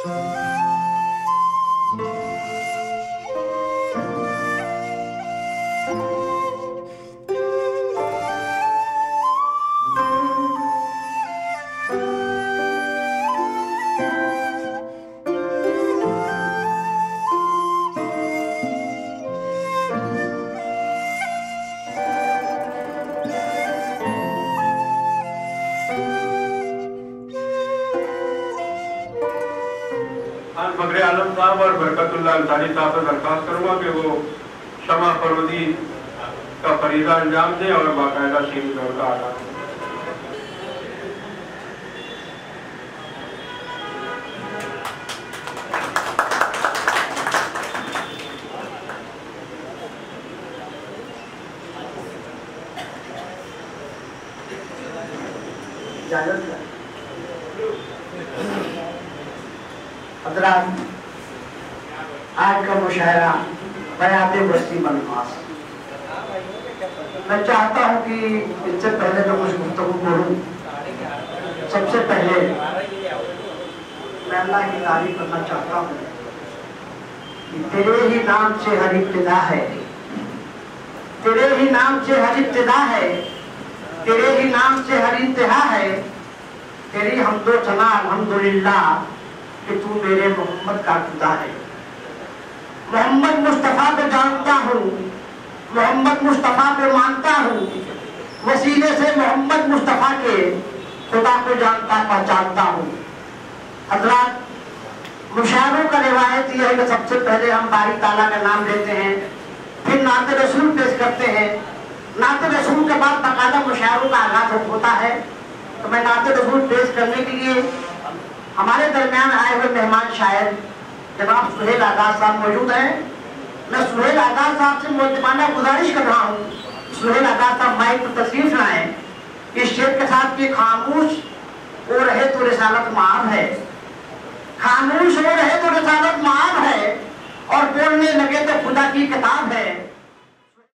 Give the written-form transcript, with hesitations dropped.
फखरे आलम साहब और बरकतुल्लाह अंसारी साहब से दरख्वास्त करूंगा कि वो शमा फरवदी का फरीजा अंजाम दें और बाकायदा शीर दौर का आगाज। हज़रात, आज का मुशायरा बयाते बस्ती बनवास। मैं चाहता हूँ कि इससे पहले तो कुछ गुफ्तगू करूँ। सबसे पहले मैं अल्लाह की तारीफ करना चाहता हूँ कि तेरे ही नाम से हर इब्तिदा है, तेरे ही नाम से हर इब्तिदा है, तेरे ही नाम से हर इंतहा है। तेरी हम्दो सना अल्हम्दुलिल्लाह कि तू मेरे मोहम्मद का खुदा है। मोहम्मद मुस्तफ़ा को जानता हूँ, मोहम्मद मुस्तफ़ा को मानता हूँ, वसीले से मोहम्मद मुस्तफ़ा के खुदा को जानता पहचानता हूँ। हज़रात, मुशायरों का रिवायत यह है कि सबसे पहले हम बारी ताला का नाम लेते हैं, फिर नाते रसूल पेश करते हैं। नाते रसूल के बाद बाकायदा मुशायरों का आगाज होता है। तो मैं नाते रसूल पेश करने के लिए हमारे दरमियान आए हुए मेहमान शायर जनाब सुहेल आगाज साहब मौजूद हैं। मैं सुहेल आगाज साहब से मुल्ज़िमाना गुजारिश कर रहा हूँ, सुहेल आगाज साहब माइक पर तशरीफ लाएं। इस शेर के साथ कि खामोश हो रहे तो रिसालत माब है, खामोश हो रहे तो रिसालत माब है, और बोलने लगे तो खुदा की किताब है।